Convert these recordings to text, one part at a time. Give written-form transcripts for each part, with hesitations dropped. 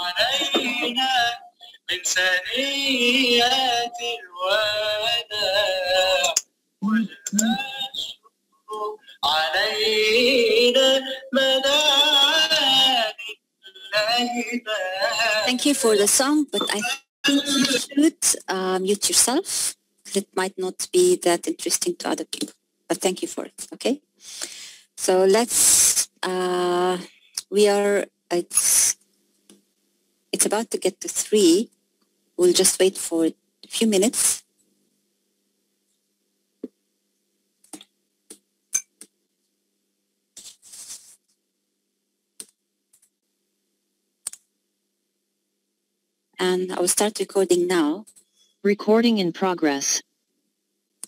علينا من ثنيات الوداع والأشرق علينا مدار الليل. Thank you for the song, but I think you should mute yourself. It might not be that interesting to other people, but thank you for it, okay? So let's, it's about to get to 3. We'll just wait for a few minutes. And I will start recording now. Recording in progress.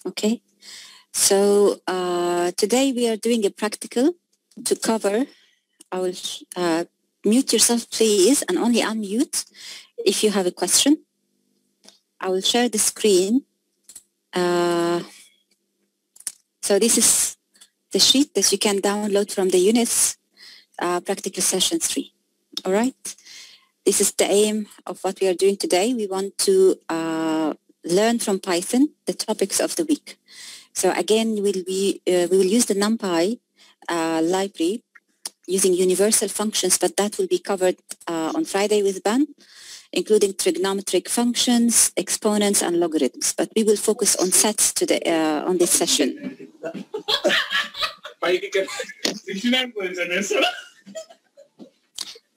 Okay. So today we are doing a practical to cover. I will mute yourself, please, and only unmute if you have a question. I will share the screen. So this is the sheet that you can download from the units practical session 3. All right. This is the aim of what we are doing today. We want to learn from Python the topics of the week. So again, we will use the NumPy library using universal functions, but that will be covered on Friday with Ben, including trigonometric functions, exponents, and logarithms. But we will focus on sets today on this session.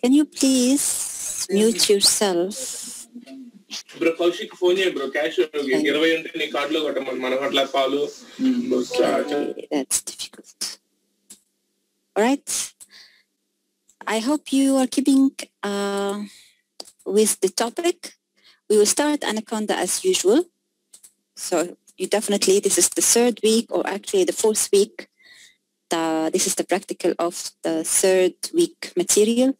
Can you please mute yourself? Bro, Kaushik phone hai bro, cash hogi. 20 unte ni card lo gotta manavatla palu. Okay, that's difficult. All right. I hope you are keeping with the topic. We will start Anaconda as usual. So you definitely, this is the 3rd week, or actually the 4th week. This is the practical of the 3rd week material.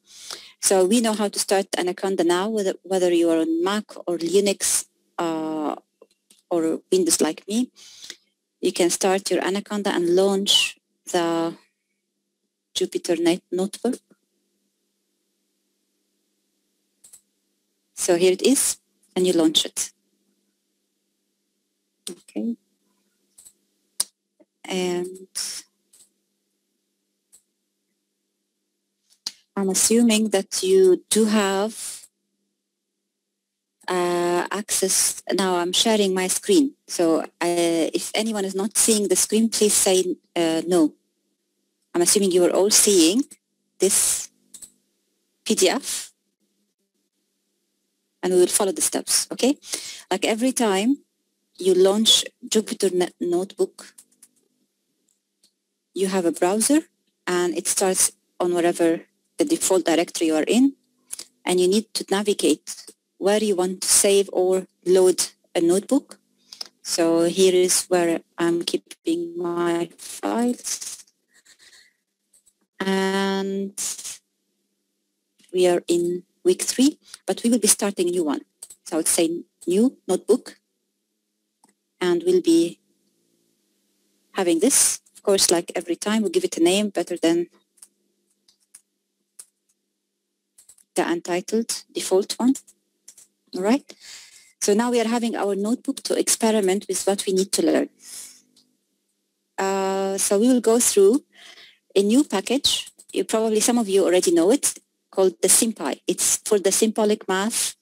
So we know how to start Anaconda now, whether you are on Mac or Linux or Windows like me. You can start your Anaconda and launch the Jupyter Notebook. So here it is, and you launch it. Okay. And I'm assuming that you do have access. Now I'm sharing my screen. So if anyone is not seeing the screen, please say no. I'm assuming you are all seeing this PDF, and we will follow the steps, okay? Like every time you launch Jupyter Notebook, you have a browser, and it starts on wherever the default directory you are in, and you need to navigate where you want to save or load a notebook. So here is where I'm keeping my files. And we are in week 3, but we will be starting a new one. So I would say new notebook, and we'll be having this. Of course, like every time, we'll give it a name better than the Untitled default one. All right. So now we are having our notebook to experiment with what we need to learn. So we will go through a new package. Some of you already know it, called the SymPy. It's for the symbolic math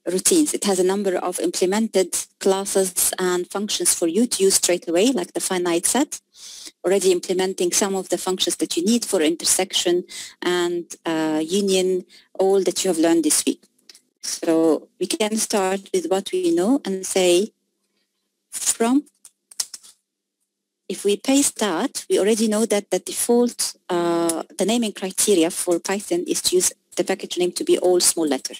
routines. It has a number of implemented classes and functions for you to use straight away, like the finite set, already implementing some of the functions that you need for intersection and union, all that you have learned this week. So we can start with what we know and say if we paste that, we already know that the default, the naming criteria for Python is to use the package name to be all small letter.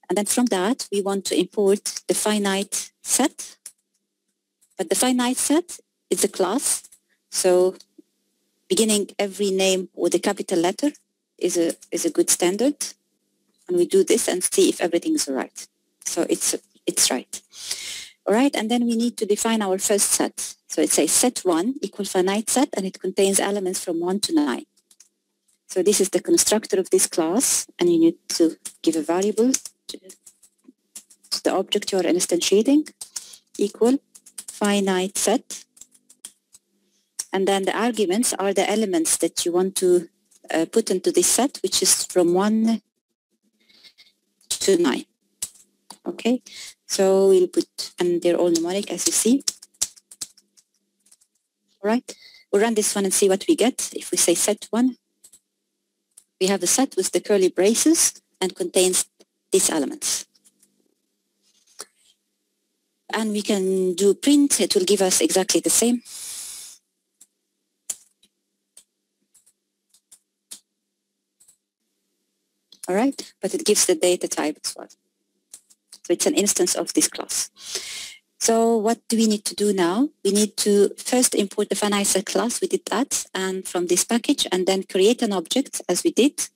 And then from that, we want to import the finite set. But the finite set is a class. So beginning every name with a capital letter is a good standard. And we do this and see if everything is all right. So it's right. All right, and then we need to define our first set. So it says set 1 equal finite set, and it contains elements from 1 to 9. So this is the constructor of this class, and you need to give a variable to the object you are instantiating equal finite set. And then the arguments are the elements that you want to put into this set, which is from 1 to 9. Okay, so we'll put, and they're all mnemonic as you see. All right, we'll run this one and see what we get. If we say set 1, we have the set with the curly braces and contains these elements. And we can do print, it will give us exactly the same. All right, but it gives the data type as well. So it's an instance of this class. So what do we need to do now? We need to first import the finite set class. We did that, and from this package, and then create an object as we did.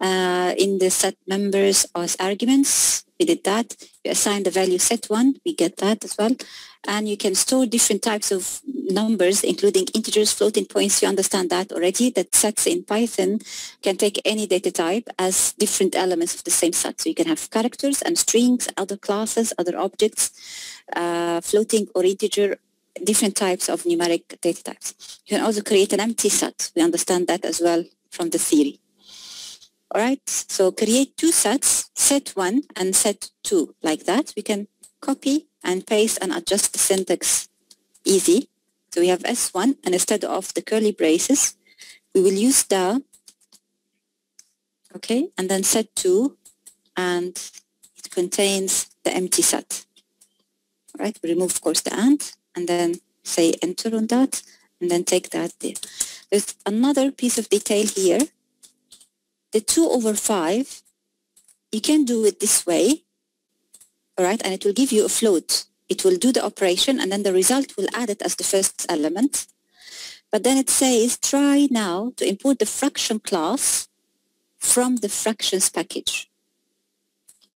In the set members as arguments, we did that. We assign the value set 1, we get that as well. And you can store different types of numbers, including integers, floating points. You understand that already, that sets in Python can take any data type as different elements of the same set. So you can have characters and strings, other classes, other objects, floating or integer, different types of numeric data types. You can also create an empty set. We understand that as well from the theory. All right, so create two sets, set 1 and set 2, like that. We can copy and paste and adjust the syntax easy. So we have S1, and instead of the curly braces, we will use the, okay, and then set 2, and it contains the empty set. All right, we remove, of course, the and then say enter on that, and then take that there. There's another piece of detail here. The 2 over 5, you can do it this way, all right, and it will give you a float. It will do the operation, and then the result will add it as the first element. But then it says, try now to import the fraction class from the fractions package.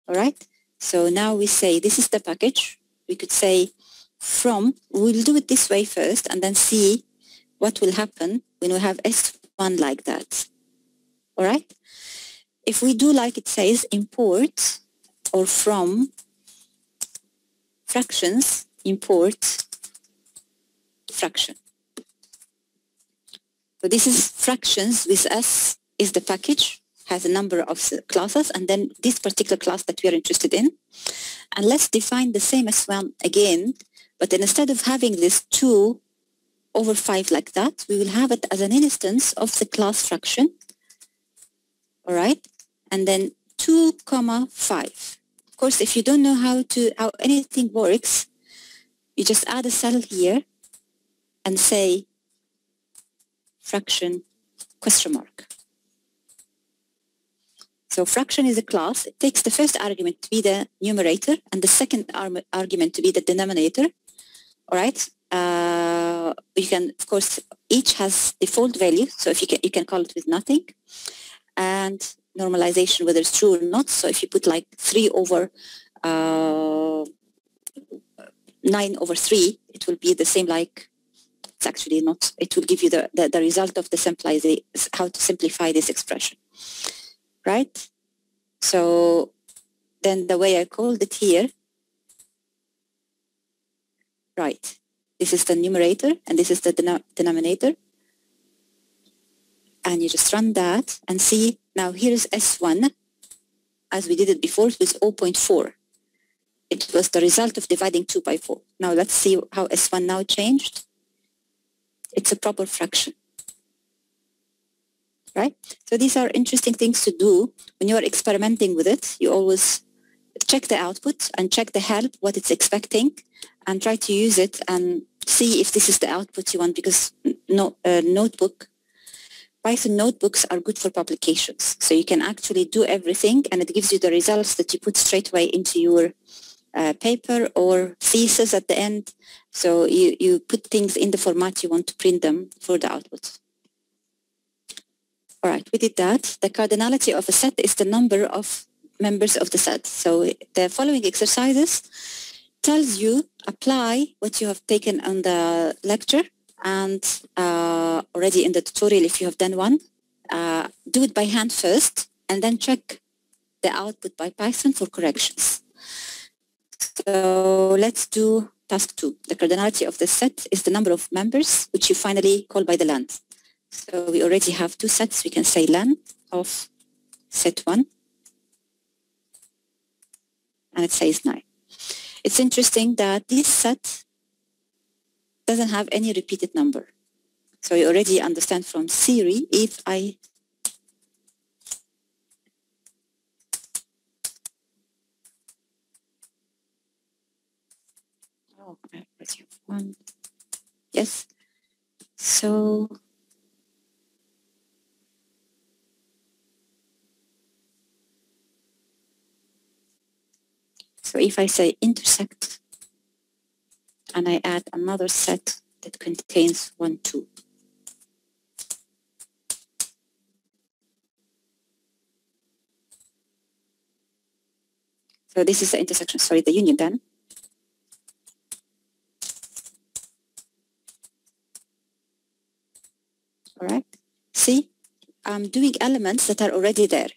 All right, so now we say this is the package. We could say from, we'll do it this way first, and then see what will happen when we have S1 like that. All right. If we do like it says import or from fractions, import fraction. So this is fractions with S is the package, has a number of classes, and then this particular class that we are interested in. And let's define the same as one again, but then instead of having this 2 over 5 like that, we will have it as an instance of the class fraction. All right, and then 2, 5. Of course, if you don't know how anything works, you just add a cell here and say fraction question mark. So fraction is a class. It takes the first argument to be the numerator and the second argument to be the denominator. All right. You can, of course, each has default value. So if you can call it with nothing. And normalization, whether it's true or not. So if you put like 3 over 9 over 3, it will be the same like, it's actually not, it will give you the result of the how to simplify this expression, right? So then the way I called it here, right, this is the numerator and this is the denominator. And you just run that and see, now here's S1, as we did it before, it was 0.4. It was the result of dividing 2 by 4. Now let's see how S1 now changed. It's a proper fraction, right? So these are interesting things to do when you are experimenting with it. You always check the output and check the help, what it's expecting, and try to use it and see if this is the output you want, because Python notebooks are good for publications. So you can actually do everything and it gives you the results that you put straight away into your paper or thesis at the end. So you put things in the format you want to print them for the output. All right, we did that. The cardinality of a set is the number of members of the set. So the following exercises tells you apply what you have taken on the lecture and already in the tutorial if you have done one. Do it by hand first and then check the output by Python for corrections. So let's do task 2. The cardinality of the set is the number of members which you finally call by the length. So we already have 2 sets. We can say length of set 1 and it says 9. It's interesting that this set doesn't have any repeated number. So you already understand from theory if I one. Yes. So if I say intersect and I add another set that contains 1, 2. So this is the intersection, sorry, the union then. All right. See, I'm doing elements that are already there.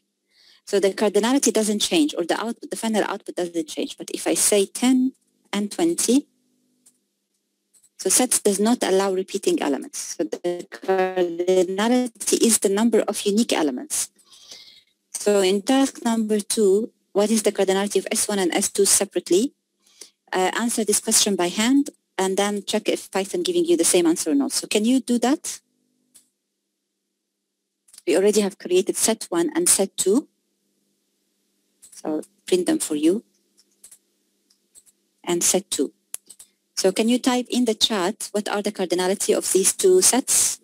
So the cardinality doesn't change, or the output, the final output doesn't change. But if I say 10 and 20, so sets does not allow repeating elements. So the cardinality is the number of unique elements. So in task number 2, what is the cardinality of S1 and S2 separately? Answer this question by hand and then check if Python giving you the same answer or not. So can you do that? We already have created set 1 and set 2. So print them for you. And set 2. So can you type in the chat what are the cardinality of these 2 sets?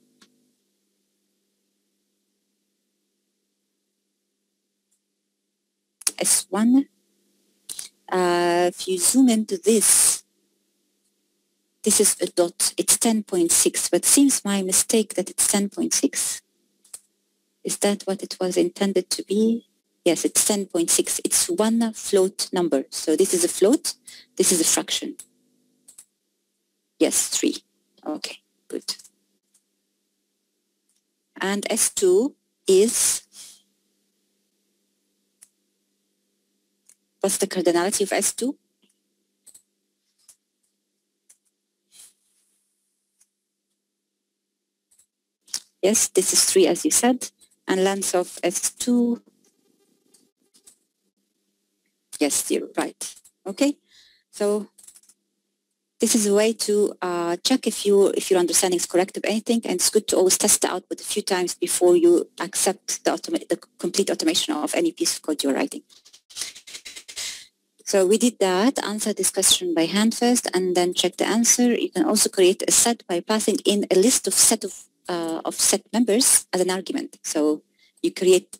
S1. If you zoom into this, this is a dot. It's 10.6, but seems my mistake that it's 10.6. Is that what it was intended to be? Yes, it's 10.6. It's one float number. So this is a float. This is a fraction. Yes, 3. Okay, good. And S2 is, what's the cardinality of S2? Yes, this is 3 as you said. And length of S2, yes, 0, right. Okay, so this is a way to check if your understanding is correct of anything, and it's good to always test the output a few times before you accept the complete automation of any piece of code you're writing. So we did that, answer this question by hand first, and then check the answer. You can also create a set by passing in a list of set members as an argument. So you create,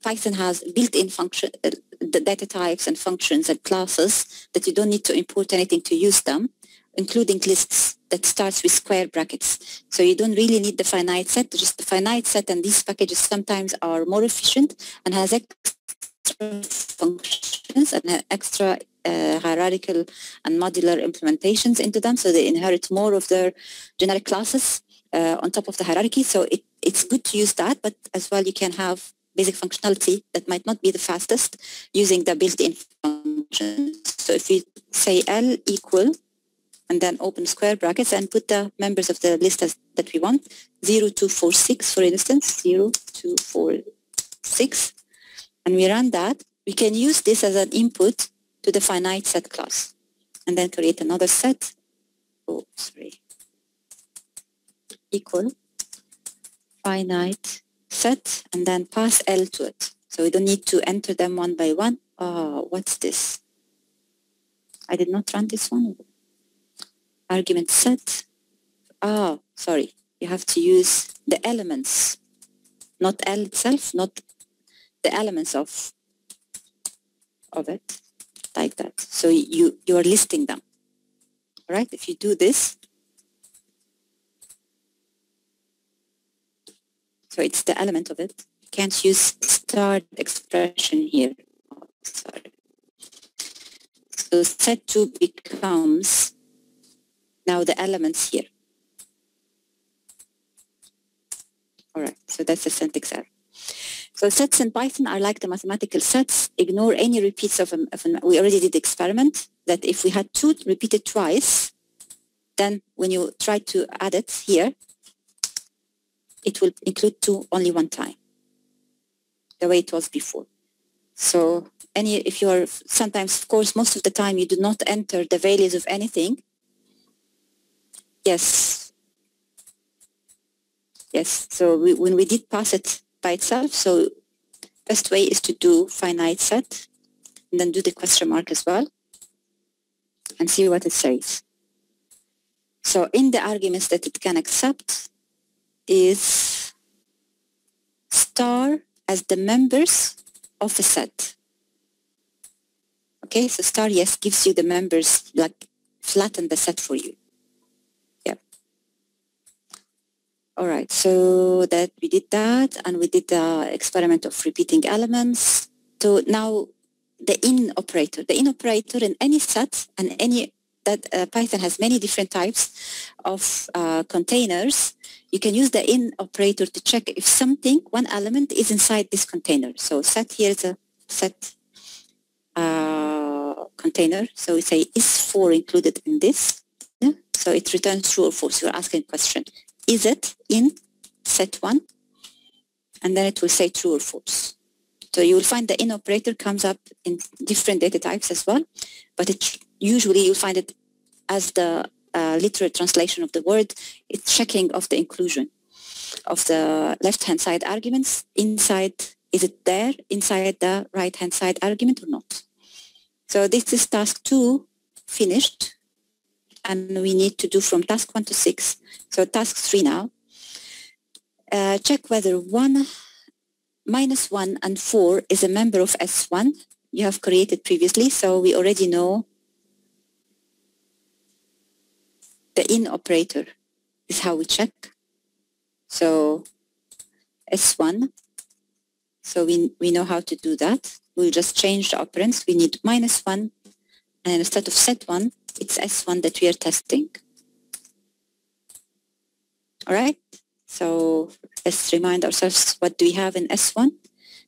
Python has built-in function, the data types and functions and classes that you don't need to import anything to use them, including lists that starts with square brackets. So you don't really need the finite set, just the finite set, and these packages sometimes are more efficient and has extra functions and extra hierarchical and modular implementations into them, so they inherit more of their generic classes on top of the hierarchy. So it's good to use that, but as well you can have basic functionality that might not be the fastest using the built-in function. So if you say L equal and then open square brackets and put the members of the list that we want, 0, 2, 4, 6 for instance, 0, 2, 4, 6, and we run that, we can use this as an input to the finite set class and then create another set, equal finite set and then pass L to it. So we don't need to enter them one by one. Oh, what's this? I did not run this one. Argument set. Oh, sorry. You have to use the elements, not L itself, not the elements of it, like that. So you are listing them. All right, if you do this, so it's the element of it. You can't use start expression here. Oh, sorry. So set 2 becomes now the elements here. All right, so that's the syntax error. So sets in Python are like the mathematical sets. Ignore any repeats of we already did the experiment that if we had 2 repeated twice, then when you try to add it here, it will include 2 only one time, the way it was before. So if you are sometimes, of course, most of the time you do not enter the values of anything. Yes. Yes, so when we did pass it by itself, so best way is to do finite set and then do the question mark as well and see what it says. So in the arguments that it can accept is star as the members of a set. Okay, so star, yes, gives you the members, like flatten the set for you. Yeah. All right, so that we did that, and we did the experiment of repeating elements. So now the in operator in any set and any that Python has many different types of containers. You can use the in operator to check if one element is inside this container. So set here is a set container. So we say, is 4 included in this? Yeah. So it returns true or false. You're asking a question. Is it in set 1? And then it will say true or false. So you will find the in operator comes up in different data types as well, but usually you'll find it as the literal translation of the word. It's checking of the inclusion of the left-hand side arguments inside. Is it there inside the right-hand side argument or not? So this is task 2 finished, and we need to do from task 1 to 6. So task 3 now. Check whether -1 and 4 is a member of S1 you have created previously. So we already know the in operator is how we check. So S1, so we know how to do that. We'll just change the operands. We need -1, and instead of set 1, it's S1 that we are testing. All right, so let's remind ourselves, what do we have in S1?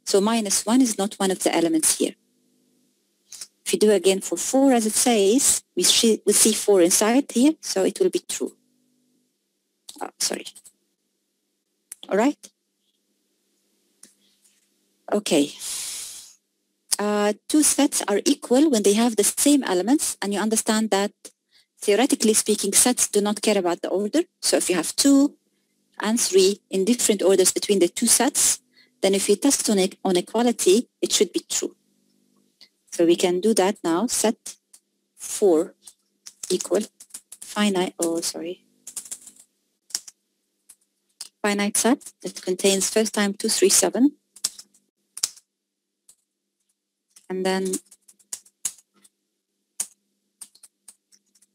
So -1 is not one of the elements here. If you do again for 4, as it says, we see 4 inside here, so it will be true. Oh, sorry. All right. Okay. 2 sets are equal when they have the same elements, and you understand that theoretically speaking, sets do not care about the order. So if you have 2 and 3 in different orders between the 2 sets, then if you test on equality, it should be true. So we can do that now. Set 4 equal finite set that contains first time 237, and then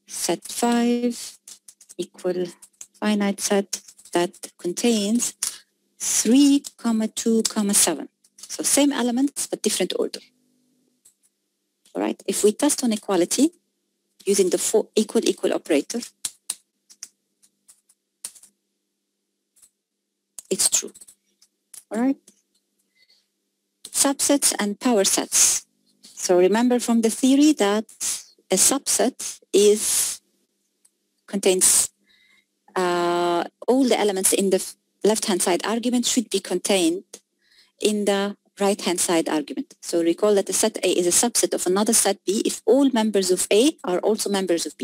set 5 equal finite set that contains 3, 2, 7. So same elements but different order. All right, if we test on equality using the equal operator, it's true. All right. Subsets and power sets. So remember from the theory that a subset contains all the elements in the left-hand side argument should be contained in the right-hand side argument. So recall that the set A is a subset of another set B if all members of A are also members of B.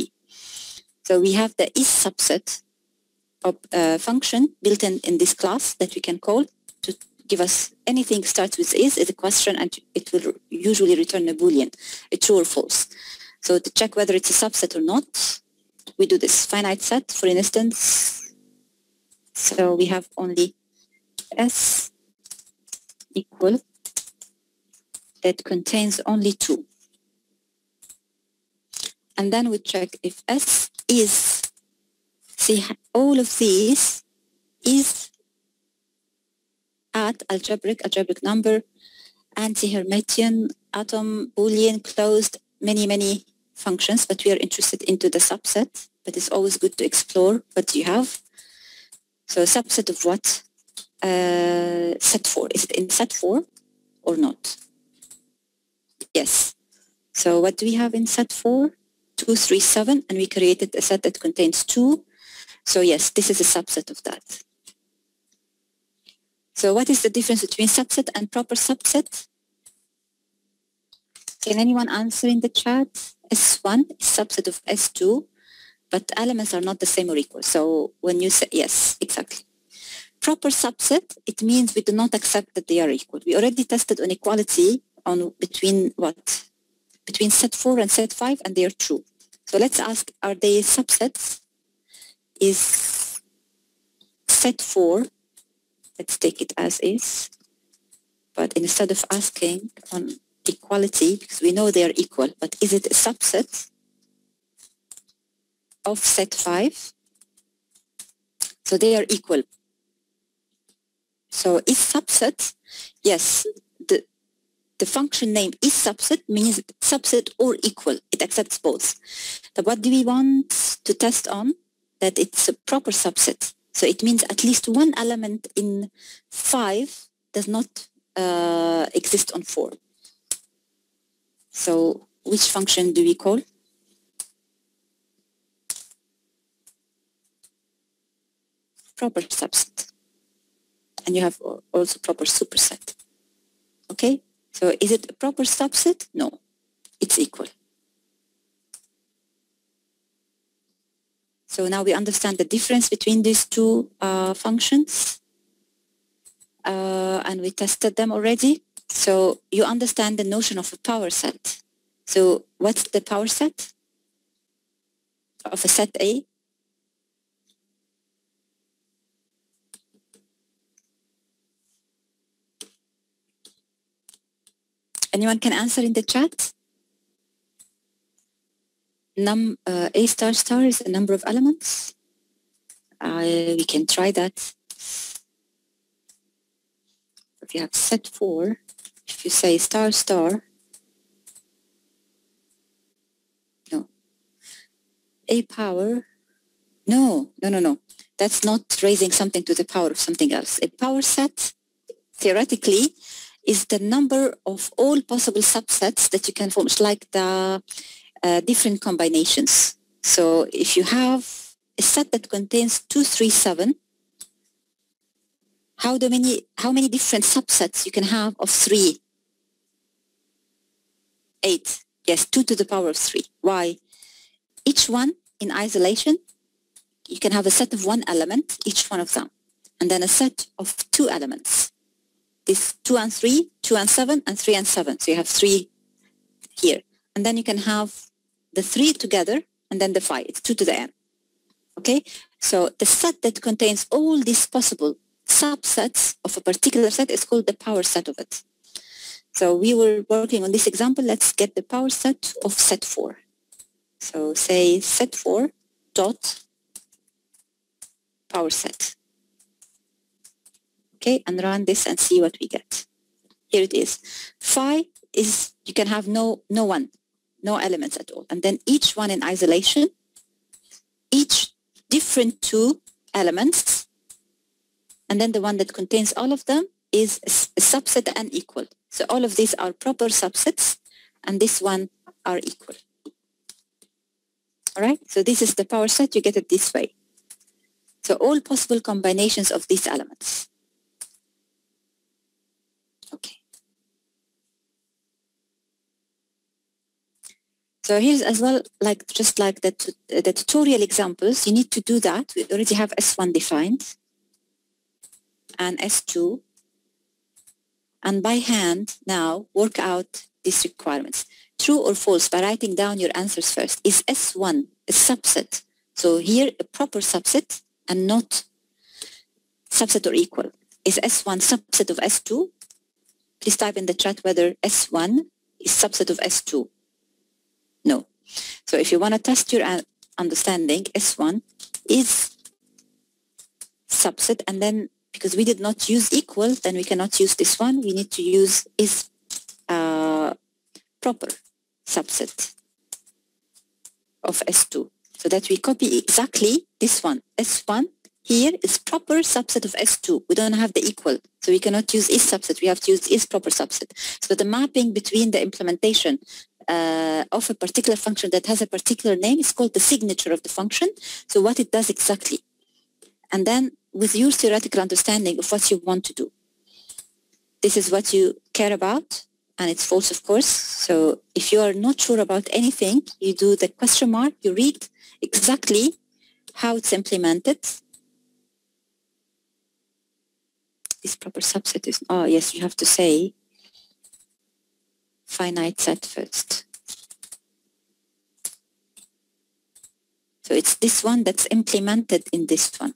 So we have the is subset of function built in this class that we can call to give us anything starts with is a question, and it will usually return a Boolean, a true or false. So to check whether it's a subset or not, we do this finite set, for instance. So we have only S equal that contains only 2. And then we check if S is, see all of these is at algebraic number, anti-Hermitian, atom, Boolean, closed, many functions, but we are interested into the subset, but it's always good to explore what you have. So a subset of what? Set 4. Is it in set 4 or not? Yes. So what do we have in set 4? 2, 3, 7, and we created a set that contains 2. So yes, this is a subset of that. So what is the difference between subset and proper subset? Can anyone answer in the chat? S1 is subset of S2, but elements are not the same or equal. So when you say, yes, exactly. Proper subset, it means we do not accept that they are equal. We already tested on equality on between what? Between set 4 and set 5, and they are true. So let's ask, are they subsets? Is set 4, let's take it as is, but instead of asking on equality, because we know they are equal, but is it a subset of set 5? So they are equal. So is subset, yes, the function name is subset means subset or equal. It accepts both. But what do we want to test on? That it's a proper subset. So it means at least one element in 5 does not exist on 4. So which function do we call? Proper subset. And you have also proper superset. Okay? So is it a proper subset? No, it's equal. So now we understand the difference between these two functions. And we tested them already. So you understand the notion of a power set. So what's the power set of a set A? Anyone can answer in the chat? A star star is a number of elements. We can try that. If you have set 4, if you say star star, no. A power, no. That's not raising something to the power of something else. A power set, theoretically, is the number of all possible subsets that you can form. It's like the different combinations. So if you have a set that contains 2, 3, 7, how many different subsets you can have of 3? 8. Yes, 2 to the power of 3. Why? Each one in isolation, you can have a set of one element, each one of them, and then a set of 2 elements. This 2 and 3, 2 and 7, and 3 and 7. So you have 3 here. And then you can have the 3 together, and then the 5. It's 2 to the n. Okay? So the set that contains all these possible subsets of a particular set is called the power set of it. So we were working on this example. Let's get the power set of set 4. So say set 4 dot power set. Okay, and run this and see what we get. Here it is. Phi is, you can have no elements at all. And then each one in isolation, each different 2 elements, and then the one that contains all of them is a subset and equal. So all of these are proper subsets, and this one are equal. All right, so this is the power set. You get it this way. So all possible combinations of these elements. Okay. So here's as well, like just like the tutorial examples, you need to do that. We already have S1 defined and S2. And by hand now work out these requirements. True or false by writing down your answers first. Is S1 a subset? So here a proper subset and not subset or equal. Is S1 subset of S2? Please type in the chat whether S1 is subset of S2. No. So if you want to test your understanding, S1 is subset, and then because we did not use equal, then we cannot use this one. We need to use is proper subset. of S2. So that we copy exactly this one. S1 here is proper subset of S2. We don't have the equal. So we cannot use is subset. We have to use is proper subset. So the mapping between the implementation of a particular function that has a particular name is called the signature of the function. So what it does exactly. And then with your theoretical understanding of what you want to do. This is what you care about, and it's false, of course. So if you are not sure about anything, you do the question mark, you read exactly how it's implemented. This proper subset is, oh yes, you have to say finite set first. So it's this one that's implemented in this one.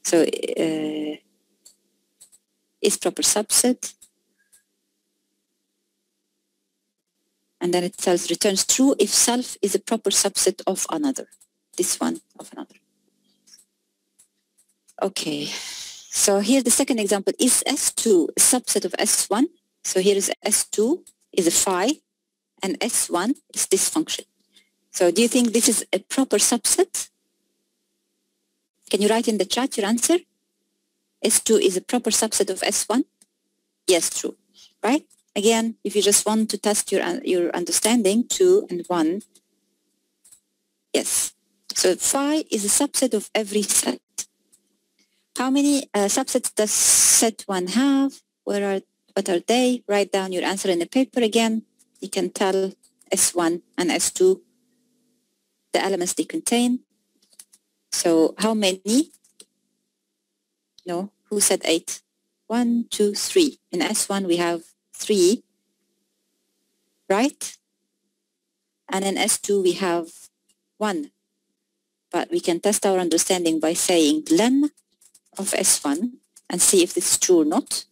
So is proper subset. And then it tells returns true if self is a proper subset of another. This one of another. Okay. So here the second example is S2 a subset of S1. So here is S2 is a phi and S1 is this function. So do you think this is a proper subset? Can you write in the chat your answer? S2 is a proper subset of S1? Yes, true. Right? Again, if you just want to test your understanding, 2 and 1. Yes. So phi is a subset of every set. How many subsets does set 1 have? What are they? Write down your answer in the paper again. You can tell S1 and S2 the elements they contain. So how many? No, who said 8? 1, 2, 3. In S1 we have 3, right? And in S2 we have 1. But we can test our understanding by saying len of S1 and see if this is true or not.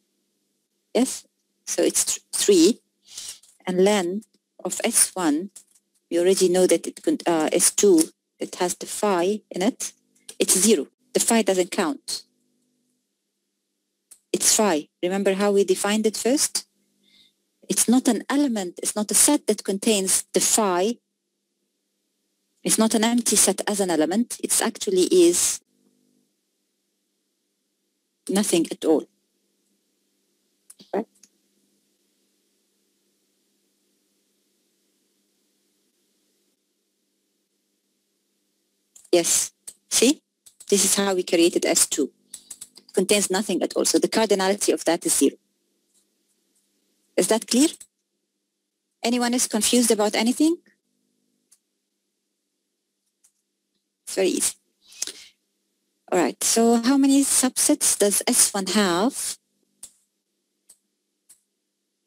Yes, so it's 3. And len of S1, we already know that it S2, it has the phi in it. It's 0. The phi doesn't count. It's phi. Remember how we defined it first? It's not an element. It's not a set that contains the phi. It's not an empty set as an element. It actually is nothing at all. Right? Yes. See? This is how we created S2. Contains nothing at all. So the cardinality of that is 0. Is that clear? Anyone is confused about anything? It's very easy. All right. So how many subsets does S1 have?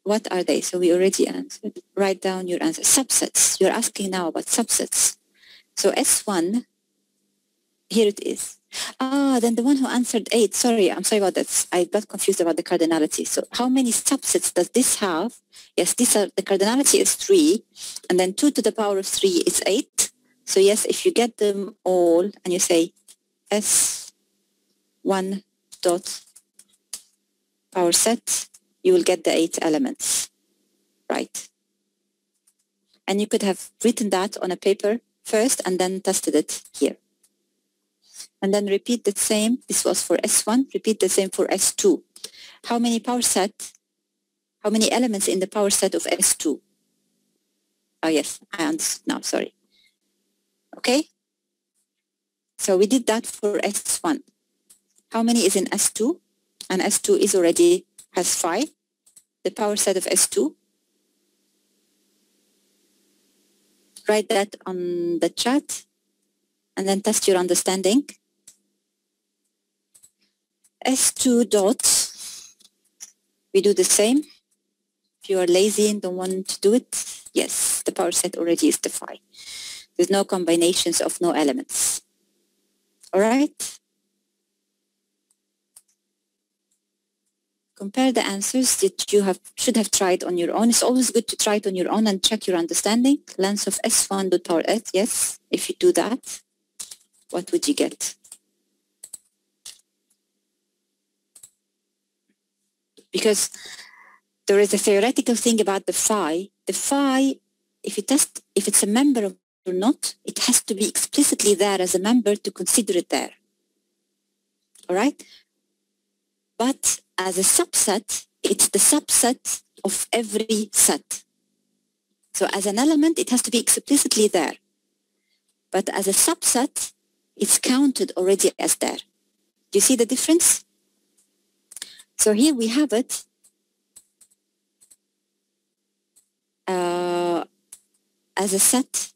What are they? So we already answered. Write down your answer. Subsets. You're asking now about subsets. So S1, here it is. Then the one who answered 8, sorry, I'm sorry about that. I got confused about the cardinality. So how many subsets does this have? Yes, the cardinality is 3, and then 2 to the power of 3 is 8. So yes, if you get them all and you say S1 dot power set, you will get the 8 elements, right? And you could have written that on a paper first and then tested it here. And then repeat the same. This was for S1. Repeat the same for S2. How many power set? How many elements in the power set of S2? Oh, yes, I understood now. Sorry. Okay. So we did that for S1. How many is in S2? And S2 is already has 5. The power set of S2. Write that on the chat and then test your understanding. S2 dot, we do the same. If you are lazy and don't want to do it, yes, the power set already is the phi. There's no combinations of no elements. All right? Compare the answers that you should have tried on your own. It's always good to try it on your own and check your understanding. Length of S1 dot power S, yes. If you do that, what would you get? Because there is a theoretical thing about the phi. The phi, if it's a member of or not, it has to be explicitly there as a member to consider it there. All right? But as a subset, it's the subset of every set. So as an element, it has to be explicitly there. But as a subset, it's counted already as there. Do you see the difference? So here we have it as a set.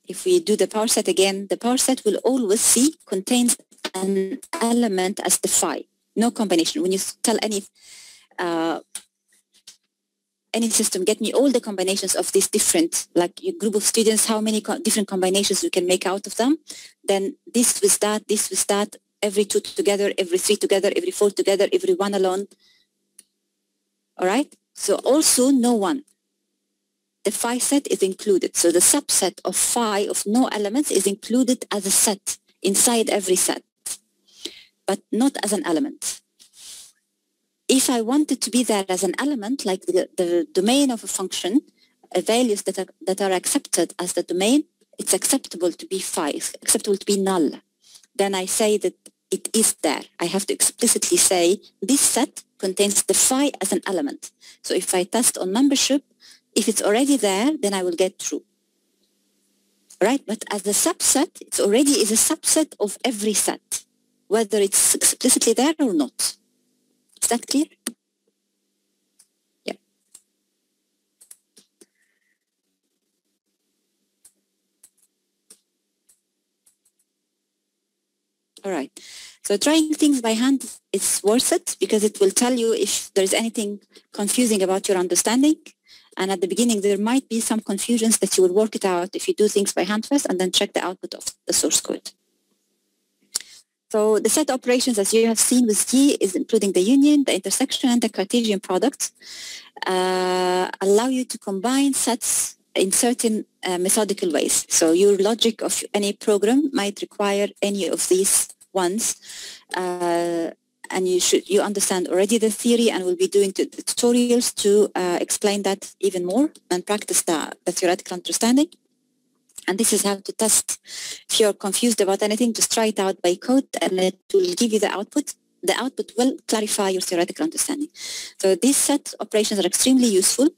If we do the power set again, the power set will always see contains an element as the phi. No combination. When you tell any system, get me all the combinations of these different, like your group of students, how many different combinations you can make out of them, then this with that, every 2 together, every 3 together, every 4 together, every 1 alone. All right? So also no one. The phi set is included. So the subset of phi of no elements is included as a set inside every set, but not as an element. If I want it to be there as an element, like the domain of a function, values that are accepted as the domain, it's acceptable to be phi, it's acceptable to be null. Then I say that it is there. I have to explicitly say this set contains the phi as an element. So if I test on membership, if it's already there, then I will get true. Right? But as a subset, it already is a subset of every set, whether it's explicitly there or not. Is that clear? Yeah. All right. So trying things by hand is worth it because it will tell you if there's anything confusing about your understanding. And at the beginning, there might be some confusions that you will work it out if you do things by hand first and then check the output of the source code. So the set operations, as you have seen with G, is including the union, the intersection, and the Cartesian product, allow you to combine sets in certain methodical ways. So your logic of any program might require any of these ones. And you understand already the theory and will be doing the tutorials to explain that even more and practice the theoretical understanding. And this is how to test. If you're confused about anything, just try it out by code and it will give you the output. The output will clarify your theoretical understanding. So these set operations are extremely useful.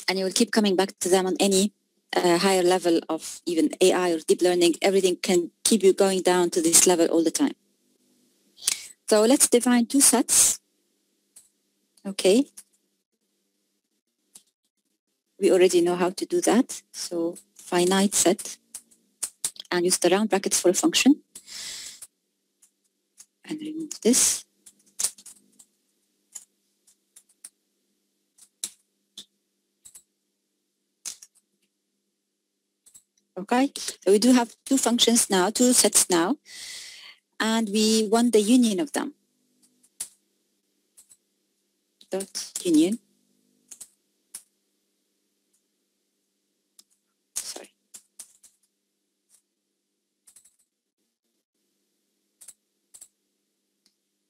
And you will keep coming back to them on any higher level of even AI or deep learning. Everything can keep you going down to this level all the time. So let's define two sets. Okay. We already know how to do that. So finite set and use the round brackets for a function. And remove this. Okay, so we do have two functions now, two sets now, and we want the union of them. Dot union. Sorry.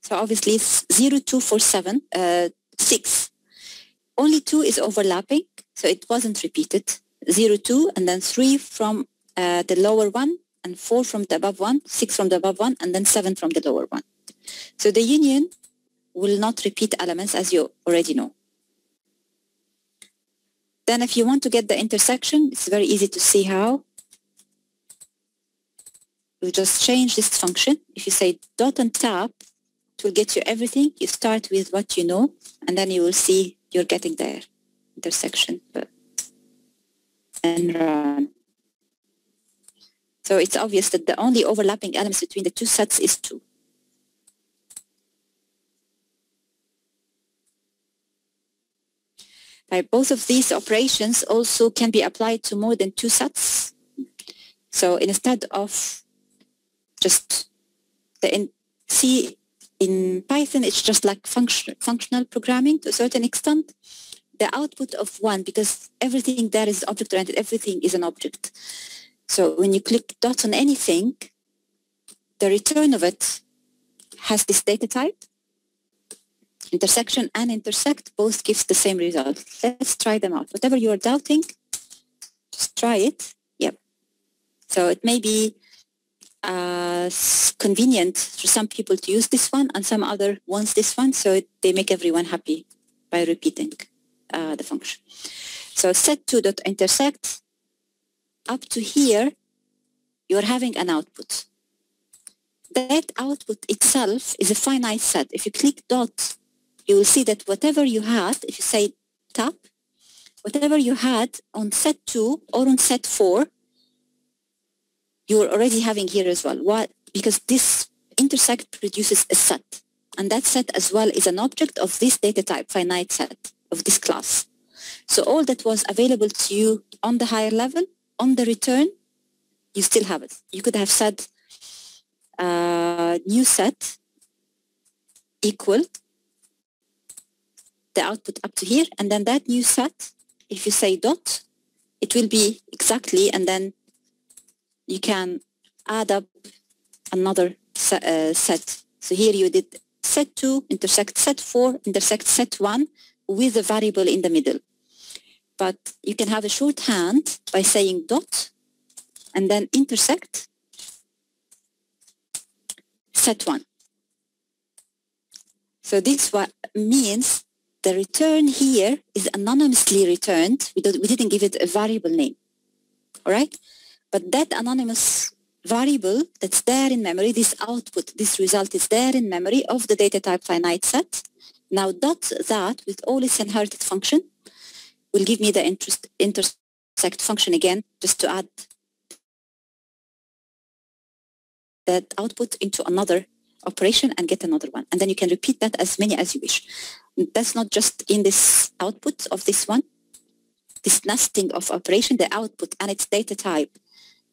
So obviously it's 0, 2, 4, 7, 6. Only 2 is overlapping, so it wasn't repeated. 0, 2, and then 3 from the lower one, and 4 from the above one, 6 from the above one, and then 7 from the lower one. So the union will not repeat elements, as you already know. Then if you want to get the intersection, it's very easy to see how. You just change this function. If you say dot and tap, it will get you everything. You start with what you know, and then you will see you're getting there. Intersection. And run. So it's obvious that the only overlapping elements between the two sets is 2. Both of these operations also can be applied to more than 2 sets. So instead of just in Python, it's just like functional programming to a certain extent. The output of one, because everything there is object-oriented, everything is an object. So when you click dot on anything, the return of it has this data type. Intersection and intersect both gives the same result. Let's try them out. Whatever you are doubting, Just try it. Yep. So it may be convenient for some people to use this one and some other wants this one, so they make everyone happy by repeating the function. So set2.intersect, up to here, you're having an output. That output itself is a finite set. If you click dot, you will see that whatever you had, if you say tab, whatever you had on set 2 or on set 4, you're already having here as well. Why? Because this intersect produces a set. And that set as well is an object of this data type, finite set of this class. So all that was available to you on the higher level, on the return, you still have it. You could have said new set equal the output up to here, and then that new set, if you say dot, it will be exactly, and then you can add up another set. So here you did set 2 intersect set 4 intersect set 1 with a variable in the middle. But you can have a shorthand by saying dot and then intersect set 1. So this means the return here is anonymously returned. We didn't give it a variable name. All right? But that anonymous variable that's there in memory, this output, this result is there in memory of the data type finite set. Now dot that with all its inherited function will give me the intersect function again, just to add that output into another operation and get another one. And then you can repeat that as many as you wish. That's not just in this output of this one, this nesting of operation, the output and its data type,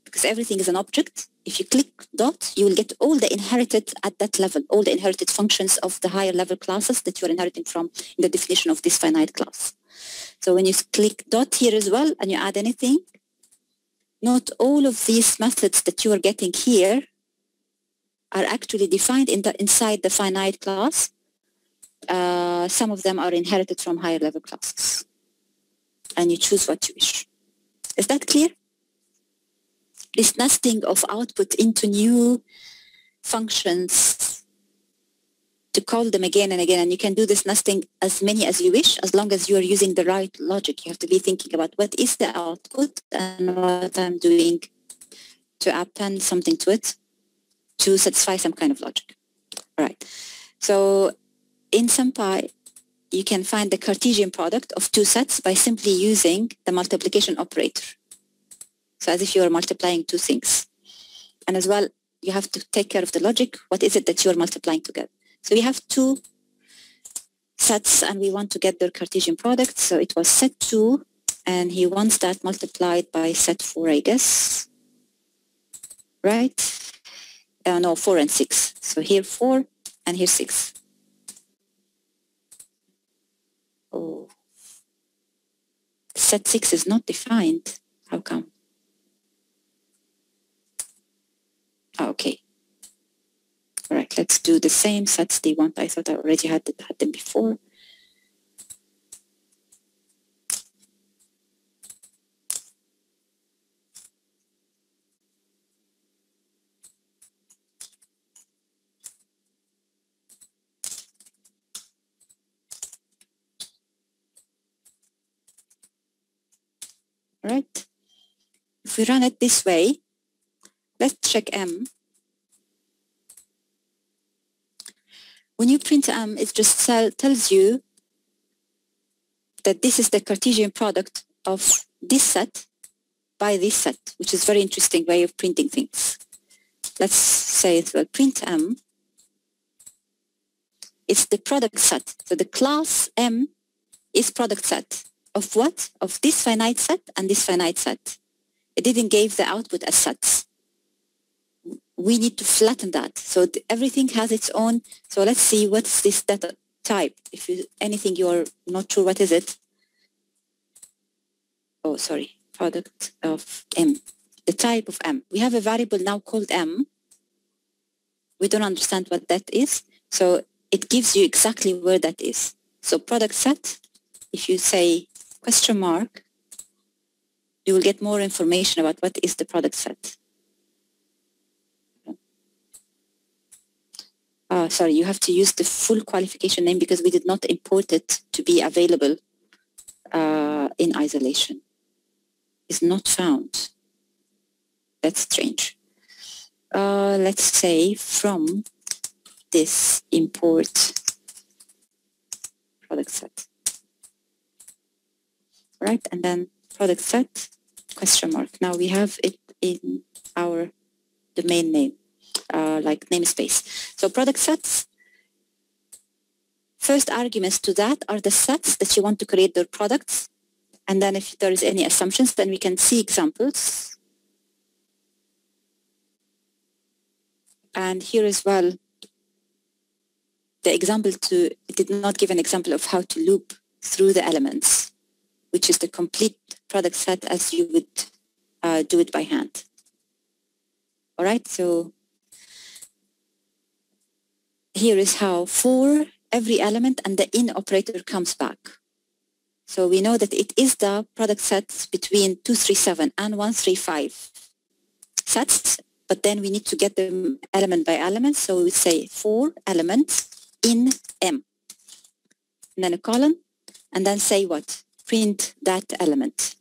because everything is an object. If you click dot, you will get all the inherited at that level, all the inherited functions of the higher level classes that you're inheriting from in the definition of this finite class. So when you click dot here as well and you add anything, not all of these methods that you are getting here are actually defined inside the finite class. Some of them are inherited from higher level classes. And you choose what you wish. Is that clear? This nesting of output into new functions to call them again and again, and you can do this nesting as many as you wish, as long as you are using the right logic. You have to be thinking about what is the output and what I'm doing to append something to it to satisfy some kind of logic. All right. So in SumPy, you can find the Cartesian product of two sets by simply using the multiplication operator. So as if you are multiplying two things. And as well, you have to take care of the logic. What is it that you are multiplying together? So we have two sets and we want to get their Cartesian product. So it was set 2 and he wants that multiplied by set 4, I guess. Right? No, 4 and 6. So here 4 and here 6. Oh. Set 6 is not defined. How come? Okay. All right, let's do the same sets they want. I thought I already had them before. All right. If we run it this way, let's check M. When you print M, it just tells you that this is the Cartesian product of this set by this set, which is a very interesting way of printing things. Let's say it will print M. It's the product set. So the class M is product set of what? Of this finite set and this finite set. It didn't give the output as sets. We need to flatten that. So everything has its own. So let's see what's this data type. If anything you're not sure what is it. Oh, sorry. Product of M. The type of M. We have a variable now called M. We don't understand what that is. So it gives you exactly where that is. So product set, if you say question mark, you will get more information about what is the product set. Sorry, you have to use the full qualification name because we did not import it to be available in isolation. It's not found. That's strange. Let's say from this import product set. Right, and then product set, question mark. Now we have it in our domain name, like namespace. So product sets, first arguments to that are the sets that you want to create their products. And then if there is any assumptions, then we can see examples. And here as well, the example it did not give an example of how to loop through the elements, which is the complete product set as you would do it by hand. All right, so here is how for every element and the in operator comes back. So we know that it is the product sets between 237 and 135 sets, but then we need to get them element by element. So we would say for elements in M, and then a colon, and then say what? Print that element.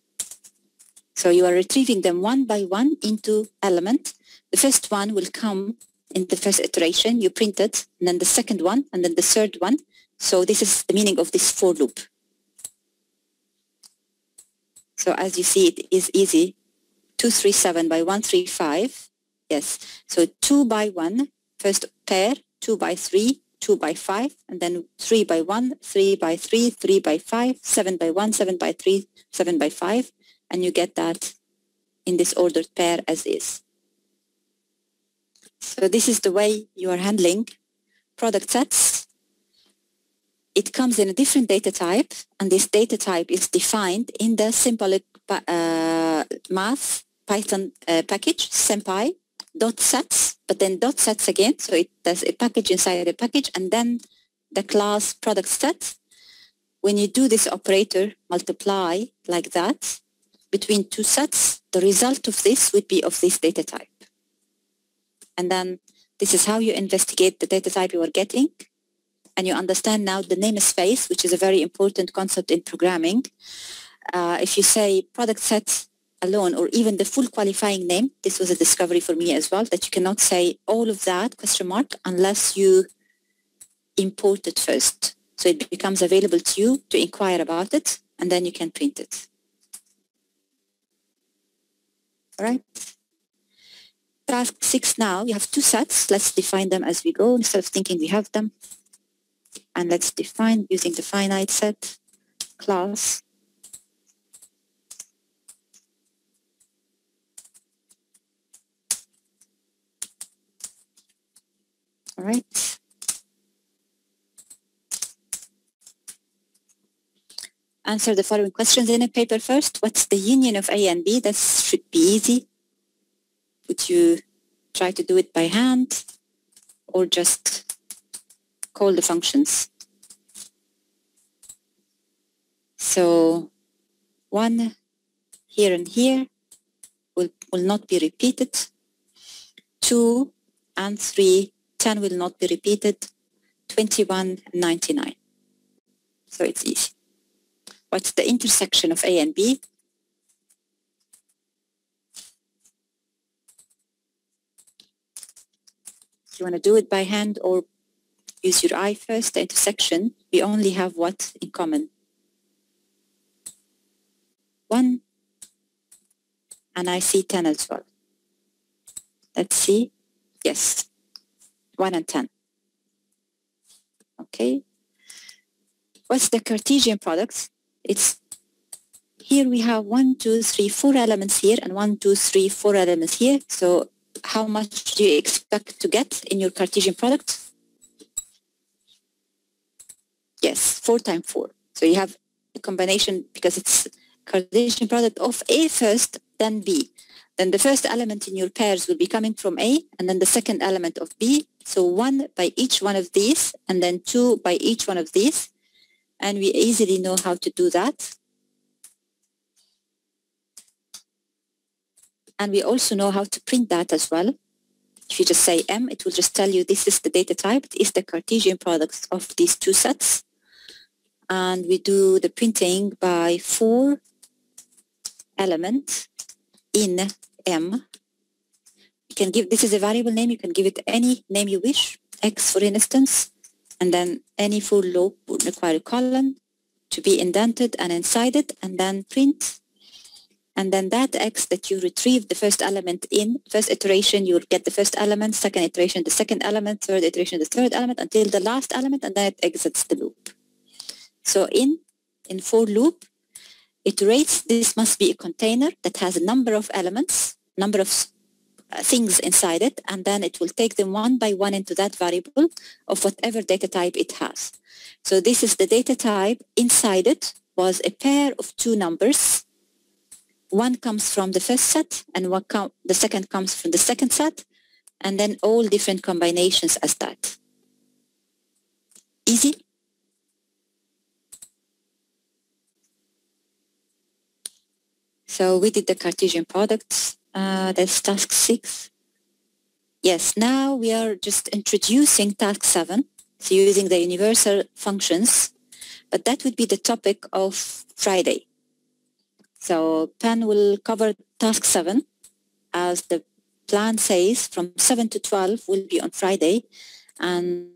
So you are retrieving them one by one into element. The first one will come in the first iteration, you print it, and then the second one, and then the third one. So this is the meaning of this for loop. So as you see, it is easy. 237 by 135. Yes. So 2 by 1, first pair, 2 by 3, 2 by 5, and then 3 by 1, 3 by 3, 3 by 5, 7 by 1, 7 by 3, 7 by 5, and you get that in this ordered pair as is. So this is the way you are handling product sets. It comes in a different data type, and this data type is defined in the symbolic math Python package, SymPy. Dot sets, but then dot sets again. So it does a package inside a package, and then the class product set. When you do this operator, multiply like that between two sets, the result of this would be of this data type. And then this is how you investigate the data type you are getting. And you understand now the namespace, which is a very important concept in programming. If you say product set alone, or even the full qualifying name, this was a discovery for me as well, that you cannot say all of that, question mark, unless you import it first. So it becomes available to you to inquire about it, and then you can print it. All right. Task 6 now, you have two sets. Let's define them as we go instead of thinking we have them. And let's define using the finite set class. All right. Answer the following questions in a paper first. What's the union of A and B? That should be easy. Would you try to do it by hand or just call the functions? So 1 here and here will not be repeated. 2 and 3, 10 will not be repeated. 21, 99. So it's easy. What's the intersection of A and B? You want to do it by hand or use your eye first? The intersection, we only have what in common? 1, and I see 10 as well. Let's see. Yes, 1 and 10. Okay. What's the Cartesian product? It's here we have 1, 2, 3, 4 elements here, and 1, 2, 3, 4 elements here. So how much do you expect to get in your Cartesian product? Yes, 4 times 4. So you have a combination because it's Cartesian product of A first, then B. Then the first element in your pairs will be coming from A, and then the second element of B. So 1 by each one of these, and then 2 by each one of these. And we easily know how to do that. And we also know how to print that as well. If you just say M, it will just tell you this is the data type, it is the Cartesian products of these two sets. And we do the printing by 4 elements in M. You can give, this is a variable name, you can give it any name you wish, X for instance, and then any for loop would require a colon to be indented and inside it, and then print. And then that X that you retrieve the first element in, first iteration, you'll get the first element, second iteration, the second element, third iteration, the third element, until the last element, and then it exits the loop. So in for loop, iterates, this must be a container that has a number of elements, number of things inside it, and then it will take them one by one into that variable of whatever data type it has. So this is the data type. Inside it was a pair of 2 numbers. One comes from the first set, and the second comes from the second set, and then all different combinations as that. Easy? So we did the Cartesian products. That's task 6. Yes, now we are just introducing task 7, so using the universal functions, but that would be the topic of Friday. So Pen will cover task 7, as the plan says, from 7 to 12 will be on Friday, and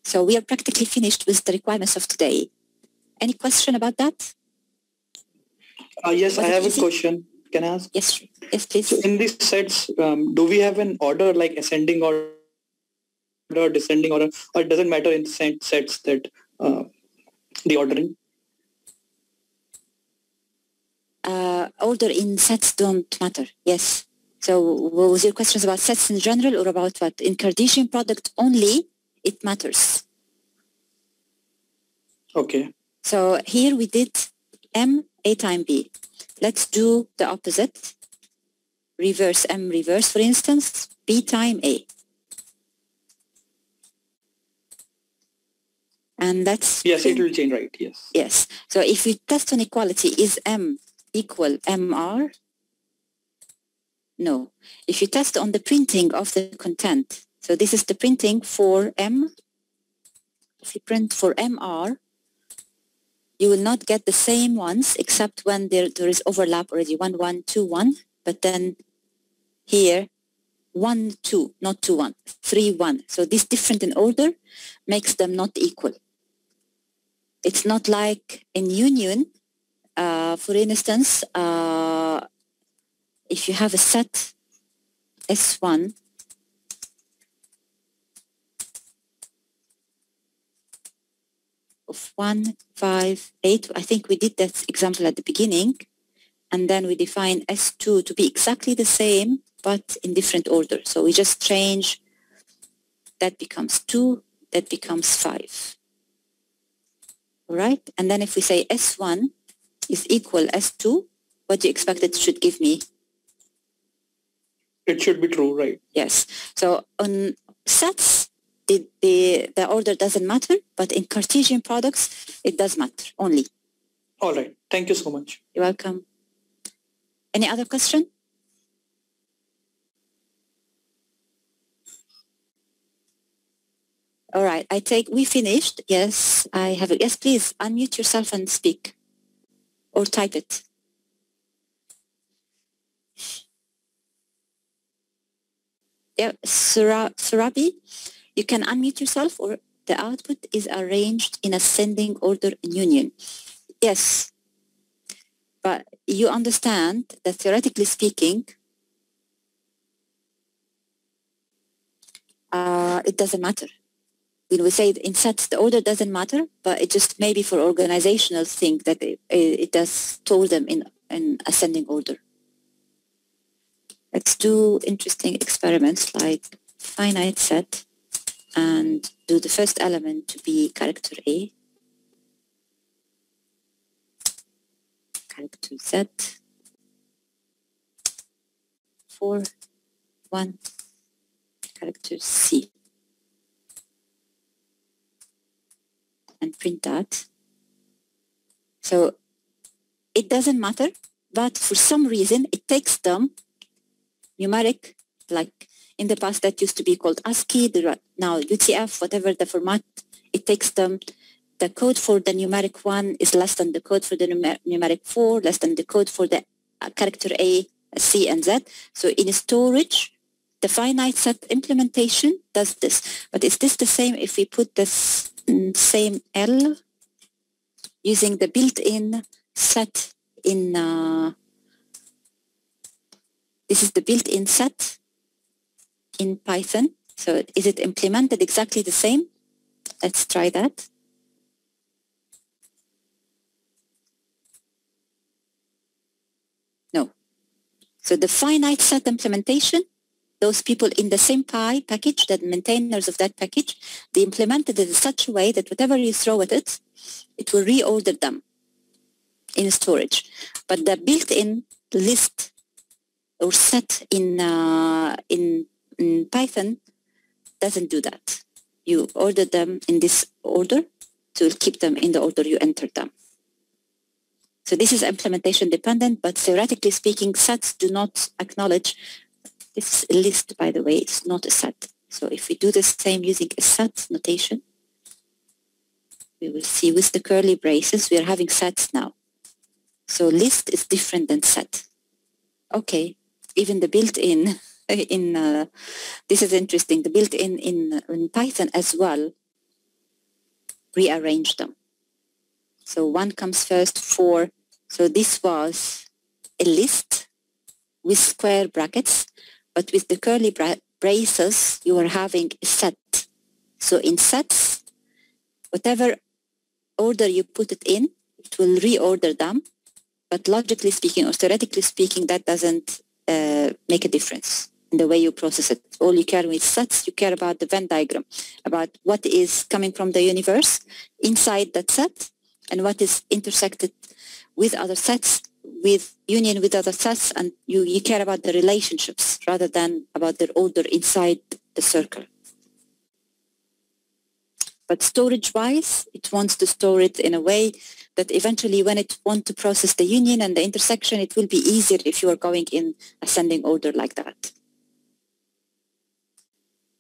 so we are practically finished with the requirements of today. Any question about that? Yes, Was I it have easy? a question. Can I ask? Yes, yes, please. So in these sets, do we have an order like ascending order, descending order, or it doesn't matter in sets that the ordering? Order in sets don't matter, yes. So was your questions about sets in general or about what? In Cartesian product only, it matters. Okay. So here we did M, A time B. Let's do the opposite. Reverse M, reverse, for instance, B time A. And that's... Yes, it will change, right, yes. Yes. So if you test on equality, is M equal MR? No. If you test on the printing of the content, so this is the printing for M. If you print for MR, you will not get the same ones except when there is overlap already, 1, 1, 2, 1. But then here, 1, 2, not 2, 1, 3, 1. So this different in order makes them not equal. It's not like in union, for instance, if you have a set S1, of 1, 5, 8, I think we did that example at the beginning, and then we define S2 to be exactly the same, but in different order. So we just change, that becomes 2, that becomes 5. All right, and then if we say S1 is equal S2, what do you expect it should give me? It should be true, right? Yes. So on sets, the order doesn't matter, but in Cartesian products, it does matter only. All right. Thank you so much. You're welcome. Any other question? All right. I take, we finished. Yes, I have it. Yes, please unmute yourself and speak or type it. Yeah, Surabi, you can unmute yourself, or the output is arranged in ascending order in union. Yes, but you understand that theoretically speaking, it doesn't matter. When we say in sets, the order doesn't matter, but it just maybe for organizational thing that it does store them in ascending order. Let's do interesting experiments like finite set and do the first element to be character A, character Z, 4, 1, character C, and print that. So it doesn't matter, but for some reason it takes them numeric, like in the past that used to be called ASCII, now UTF, whatever the format, it takes them, the code for the numeric 1 is less than the code for the numeric 4, less than the code for the character A, C, and Z. So in storage, the finite set implementation does this. But is this the same if we put this same L using the built-in set in, this is the built-in set in Python. So is it implemented exactly the same? Let's try that. No. So the finite set implementation, those people in the same package, the maintainers of that package, they implemented it in such a way that whatever you throw at it, it will reorder them in storage. But the built-in list or set in Python doesn't do that. You order them in this order, so you'll keep them in the order you entered them. So this is implementation dependent, but theoretically speaking, sets do not acknowledge. This is a list, by the way, it's not a set. So if we do the same using a set notation, we will see with the curly braces, we are having sets now. So list is different than set. Okay, even the built-in this is interesting, the built-in in Python as well, rearrange them. So 1 comes first, 4. So this was a list with square brackets, but with the curly braces, you are having a set. So in sets, whatever order you put it in, it will reorder them. But logically speaking or theoretically speaking, that doesn't make a difference in the way you process it. All you care with sets, you care about the Venn diagram, about what is coming from the universe inside that set and what is intersected with other sets, with union with other sets, and you care about the relationships rather than about their order inside the circle. But storage-wise, it wants to store it in a way that eventually when it wants to process the union and the intersection, it will be easier if you are going in ascending order like that.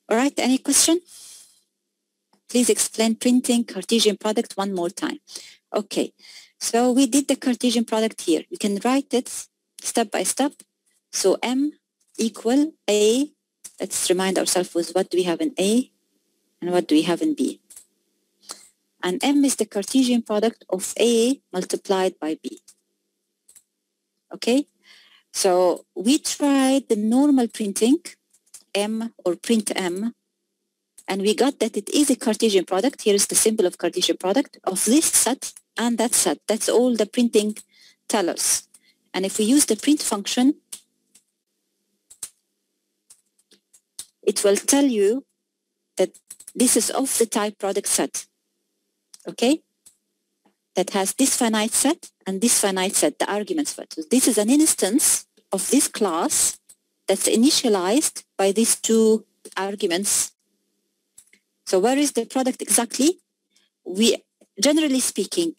All right, any question? Please explain printing Cartesian product one more time. Okay, so we did the Cartesian product here. You can write it step by step. So M equal A. Let's remind ourselves with what do we have in A and what do we have in B. And M is the Cartesian product of A multiplied by B. Okay, so we tried the normal printing, M or print M, and we got that it is a Cartesian product. Here is the symbol of Cartesian product of this set and that set. That's all the printing tells us. And if we use the print function, it will tell you that this is of the type product set. Okay, that has this finite set and this finite set, the arguments for it. So this is an instance of this class that's initialized by these two arguments. So where is the product exactly? We, generally speaking,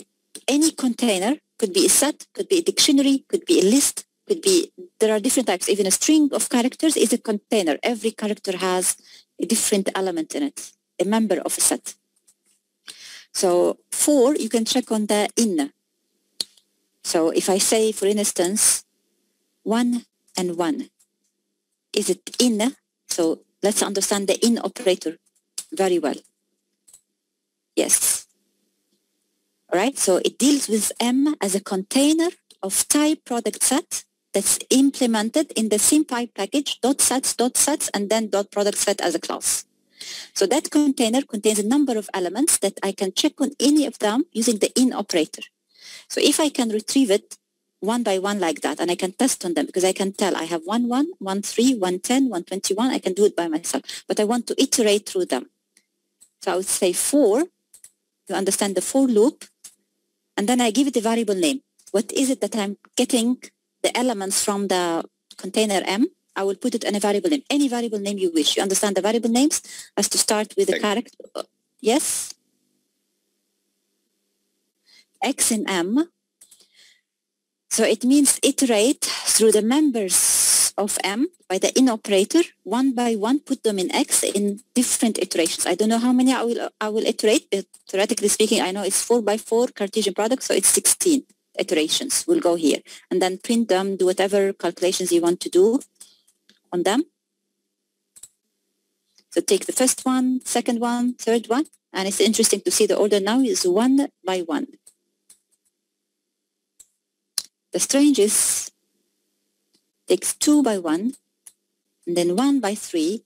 any container could be a set, could be a dictionary, could be a list, could be, there are different types. Even a string of characters is a container. Every character has a different element in it, a member of a set. So 4, you can check on the in. So if I say, for instance, 1 and 1, is it in? So let's understand the in operator very well. Yes. All right, so it deals with M as a container of type product set that's implemented in the SymPy package, .sets, and then .product set as a class. So that container contains a number of elements that I can check on any of them using the in operator. So if I can retrieve it one by one like that, and I can test on them because I can tell I have 1, 1, 1, 3, 1, 10, 1, 21, I can do it by myself, but I want to iterate through them. So I would say 4, you understand the for loop, and then I give it a variable name. What is it that I'm getting the elements from the container M? I will put it in a variable name, any variable name you wish. You understand the variable names has to start with a character. Yes? X in M So it means iterate through the members of M by the in operator, one by one, put them in X in different iterations. I don't know how many I will iterate, but theoretically speaking, I know it's 4 by 4 Cartesian product, so it's 16 iterations will go here. And then print them, do whatever calculations you want to do on them. So take the first one, second one, third one, and it's interesting to see the order now is 1 by 1. The strange is takes 2 by 1, and then 1 by 3,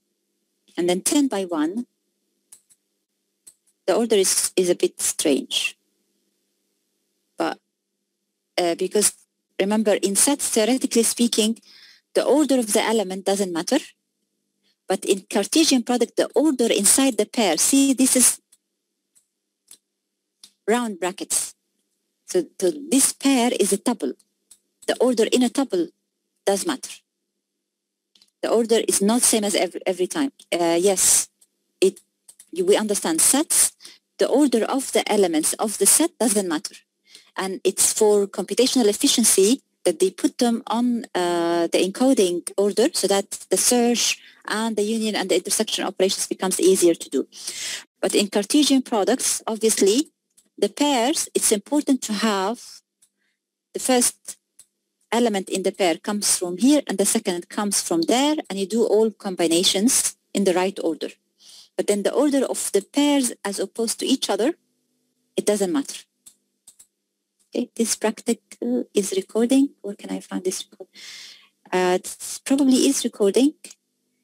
and then 10 by 1. The order is a bit strange. But because remember, in sets, theoretically speaking, the order of the element doesn't matter. But in Cartesian product, the order inside the pair, see, this is round brackets. So this pair is a tuple. The order in a tuple does matter. The order is not same as every time. Yes, we understand sets. The order of the elements of the set doesn't matter. And it's for computational efficiency that they put them on the encoding order so that the search and the union and the intersection operations becomes easier to do. But in Cartesian products, obviously, the pairs, it's important to have the first element in the pair comes from here and the second comes from there, and you do all combinations in the right order. But then the order of the pairs as opposed to each other, it doesn't matter. Okay, this practical is recording. Where can I find this record? It probably is recording.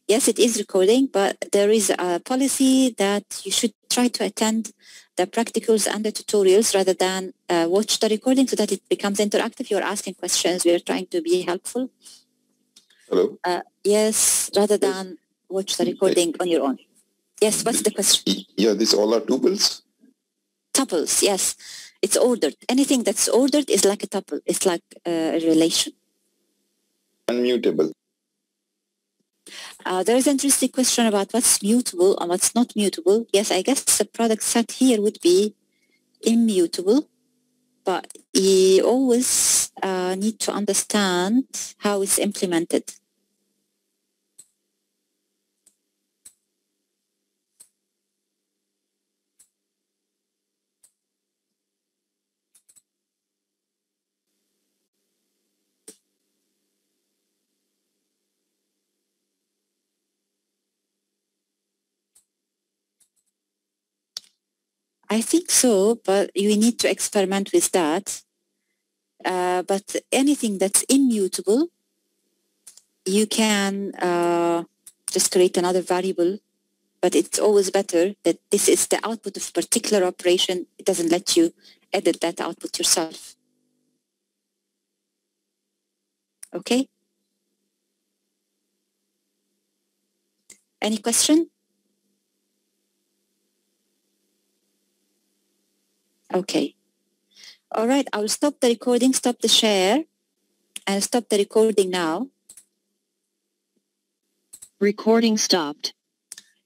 Yes, it is recording, but there is a policy that you should try to attend the practicals and the tutorials rather than watch the recording so that it becomes interactive. You're asking questions. We are trying to be helpful. Hello? Yes, rather than watch the recording on your own. Yes, what's the question? Yeah, these all are tuples? Tuples, yes. It's ordered. Anything that's ordered is like a tuple. It's like a relation. Unmutable. There is an interesting question about what's mutable and what's not mutable. Yes, I guess the product set here would be immutable, but you always need to understand how it's implemented. I think so, but you need to experiment with that. But anything that's immutable, you can just create another variable, but it's always better that this is the output of a particular operation. It doesn't let you edit that output yourself. Okay? Any question? Okay. All right, I will stop the recording, stop the share, and stop the recording now. Recording stopped.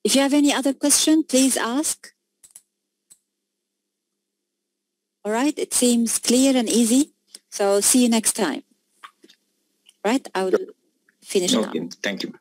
If you have any other question, please ask. All right, it seems clear and easy. So see you next time. Right, I will finish now. Okay, thank you.